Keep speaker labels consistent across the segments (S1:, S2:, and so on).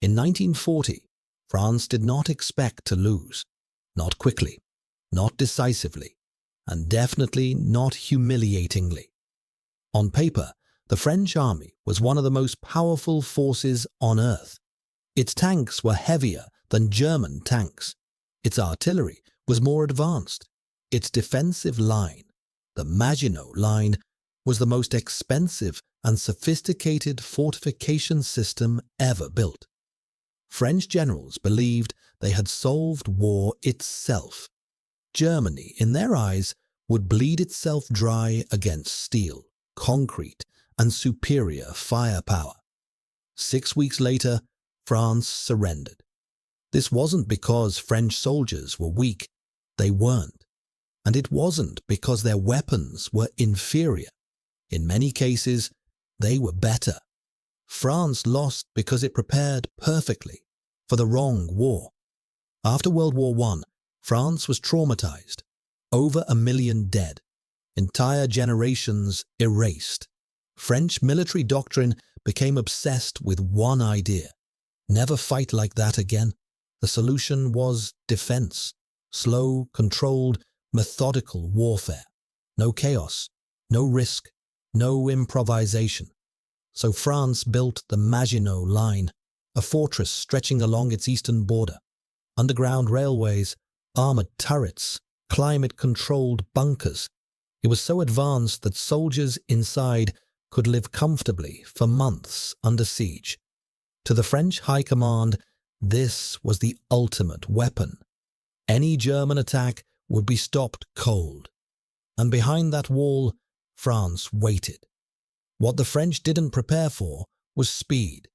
S1: In 1940, France did not expect to lose. Not quickly, not decisively, and definitely not humiliatingly. On paper, the French army was one of the most powerful forces on earth. Its tanks were heavier than German tanks. Its artillery was more advanced. Its defensive line, the Maginot Line, was the most expensive and sophisticated fortification system ever built. French generals believed they had solved war itself. Germany, in their eyes, would bleed itself dry against steel, concrete, and superior firepower. 6 weeks later, France surrendered. This wasn't because French soldiers were weak. They weren't. And it wasn't because their weapons were inferior. In many cases, they were better. France lost because it prepared perfectly for the wrong war. After World War I, France was traumatized. Over 1 million dead. Entire generations erased. French military doctrine became obsessed with one idea: never fight like that again. The solution was defense. Slow, controlled, methodical warfare. No chaos, no risk, no improvisation. So France built the Maginot Line, a fortress stretching along its eastern border. Underground railways, armored turrets, climate-controlled bunkers. It was so advanced that soldiers inside could live comfortably for months under siege. To the French High Command, this was the ultimate weapon. Any German attack would be stopped cold. And behind that wall, France waited. What the French didn't prepare for was speed.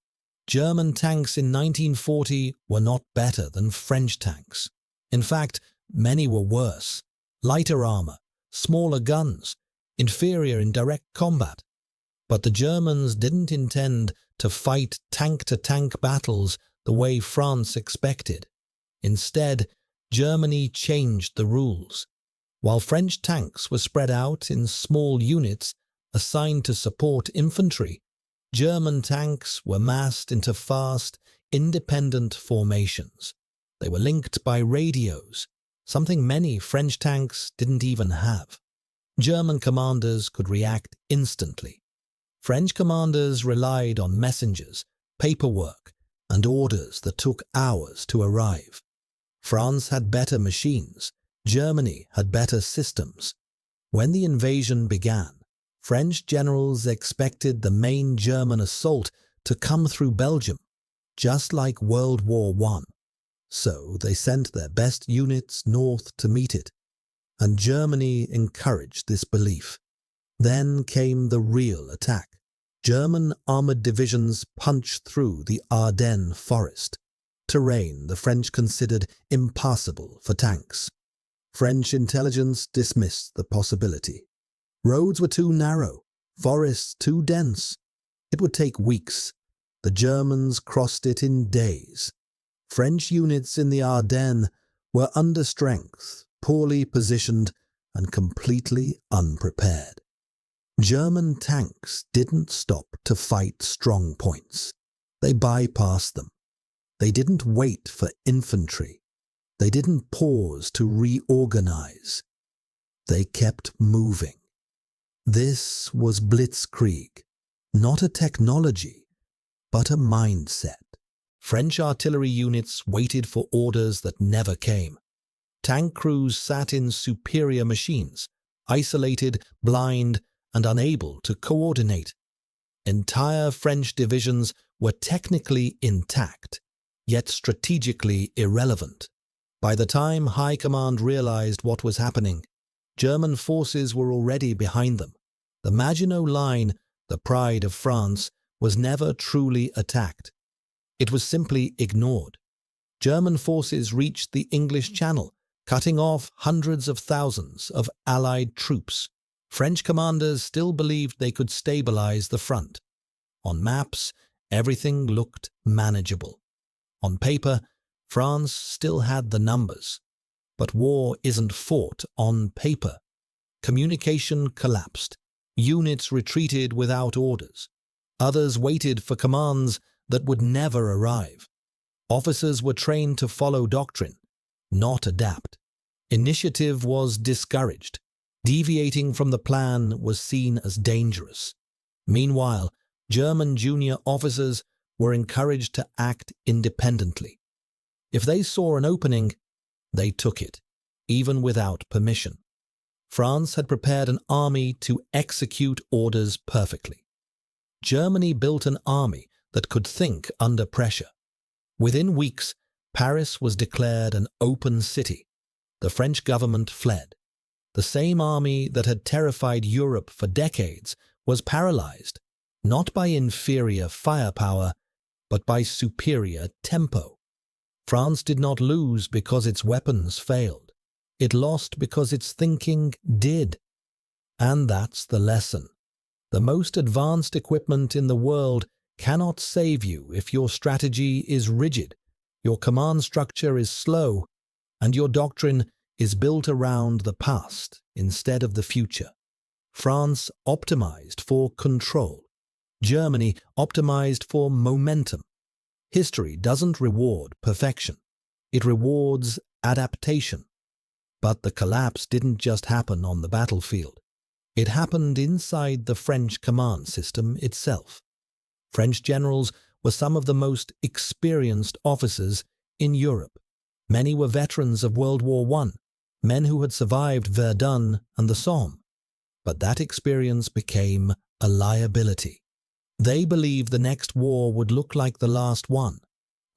S1: German tanks in 1940 were not better than French tanks. In fact, many were worse. Lighter armor, smaller guns, inferior in direct combat. But the Germans didn't intend to fight tank-to-tank battles the way France expected. Instead, Germany changed the rules. While French tanks were spread out in small units assigned to support infantry, German tanks were massed into fast, independent formations. They were linked by radios, something many French tanks didn't even have. German commanders could react instantly. French commanders relied on messengers, paperwork, and orders that took hours to arrive. France had better machines. Germany had better systems. When the invasion began, French generals expected the main German assault to come through Belgium, just like World War I. So they sent their best units north to meet it, and Germany encouraged this belief. Then came the real attack. German armored divisions punched through the Ardennes forest, terrain the French considered impassable for tanks. French intelligence dismissed the possibility. Roads were too narrow, forests too dense. It would take weeks. The Germans crossed it in days. French units in the Ardennes were under strength, poorly positioned, and completely unprepared. German tanks didn't stop to fight strong points. They bypassed them. They didn't wait for infantry. They didn't pause to reorganize. They kept moving. This was Blitzkrieg, not a technology, but a mindset. French artillery units waited for orders that never came. Tank crews sat in superior machines, isolated, blind, and unable to coordinate. Entire French divisions were technically intact, yet strategically irrelevant. By the time High Command realized what was happening, German forces were already behind them. The Maginot Line, the pride of France, was never truly attacked. It was simply ignored. German forces reached the English Channel, cutting off hundreds of thousands of Allied troops. French commanders still believed they could stabilize the front. On maps, everything looked manageable. On paper, France still had the numbers. But war isn't fought on paper. Communication collapsed. Units retreated without orders. Others waited for commands that would never arrive. Officers were trained to follow doctrine, not adapt. Initiative was discouraged. Deviating from the plan was seen as dangerous. Meanwhile, German junior officers were encouraged to act independently. If they saw an opening, they took it, even without permission. France had prepared an army to execute orders perfectly. Germany built an army that could think under pressure. Within weeks, Paris was declared an open city. The French government fled. The same army that had terrified Europe for decades was paralyzed, not by inferior firepower, but by superior tempo. France did not lose because its weapons failed. It lost because its thinking did. And that's the lesson. The most advanced equipment in the world cannot save you if your strategy is rigid, your command structure is slow, and your doctrine is built around the past instead of the future. France optimized for control. Germany optimized for momentum. History doesn't reward perfection. It rewards adaptation. But the collapse didn't just happen on the battlefield. It happened inside the French command system itself. French generals were some of the most experienced officers in Europe. Many were veterans of World War I, men who had survived Verdun and the Somme. But that experience became a liability. They believed the next war would look like the last one.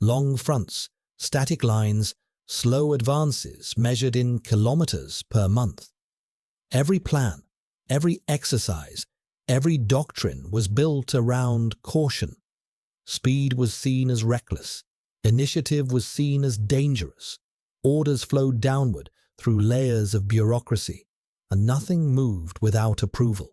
S1: Long fronts, static lines, slow advances measured in kilometers per month. Every plan, every exercise, every doctrine was built around caution. Speed was seen as reckless. Initiative was seen as dangerous. Orders flowed downward through layers of bureaucracy, and nothing moved without approval.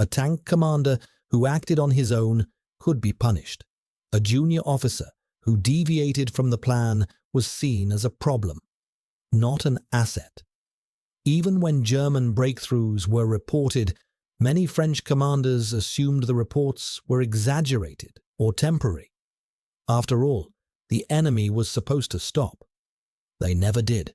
S1: A tank commander who acted on his own could be punished. A junior officer who deviated from the plan was seen as a problem, not an asset. Even when German breakthroughs were reported, many French commanders assumed the reports were exaggerated or temporary. After all, the enemy was supposed to stop. They never did.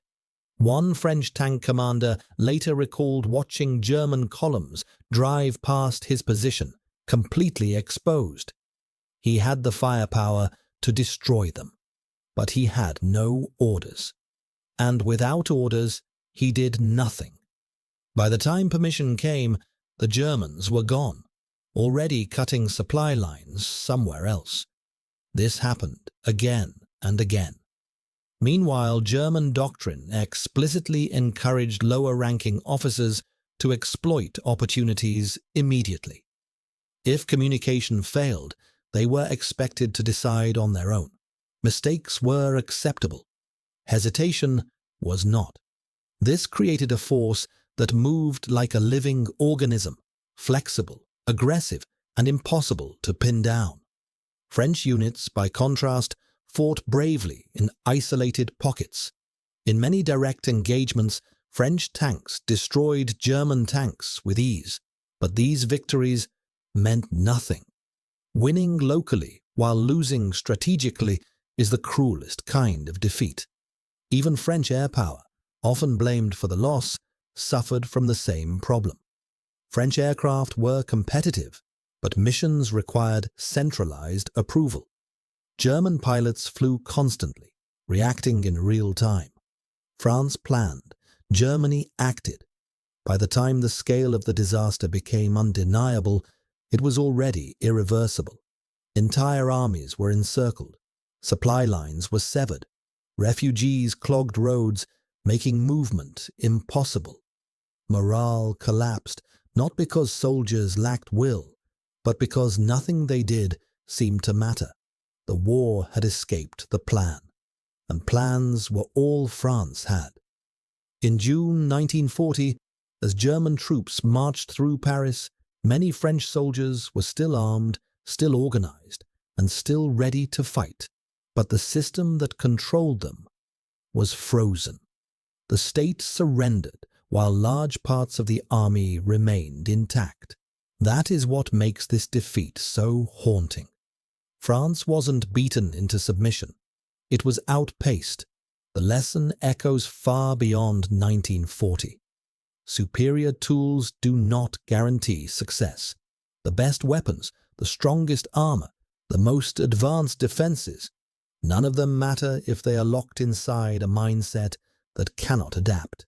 S1: One French tank commander later recalled watching German columns drive past his position, completely exposed. He had the firepower to destroy them, but he had no orders. And without orders, he did nothing. By the time permission came, the Germans were gone, already cutting supply lines somewhere else. This happened again and again. Meanwhile, German doctrine explicitly encouraged lower-ranking officers to exploit opportunities immediately. If communication failed, they were expected to decide on their own. Mistakes were acceptable. Hesitation was not. This created a force that moved like a living organism, flexible, aggressive, and impossible to pin down. French units, by contrast, fought bravely in isolated pockets. In many direct engagements, French tanks destroyed German tanks with ease, but these victories meant nothing. Winning locally while losing strategically is the cruelest kind of defeat. Even French air power, often blamed for the loss, suffered from the same problem. French aircraft were competitive, but missions required centralized approval. German pilots flew constantly, reacting in real time. France planned, Germany acted. By the time the scale of the disaster became undeniable, it was already irreversible. Entire armies were encircled. Supply lines were severed. Refugees clogged roads, making movement impossible. Morale collapsed, not because soldiers lacked will, but because nothing they did seemed to matter. The war had escaped the plan, and plans were all France had. In June 1940, as German troops marched through Paris, many French soldiers were still armed, still organized, and still ready to fight. But the system that controlled them was frozen. The state surrendered while large parts of the army remained intact. That is what makes this defeat so haunting. France wasn't beaten into submission. It was outpaced. The lesson echoes far beyond 1940. Superior tools do not guarantee success. The best weapons, the strongest armor, the most advanced defenses, none of them matter if they are locked inside a mindset that cannot adapt.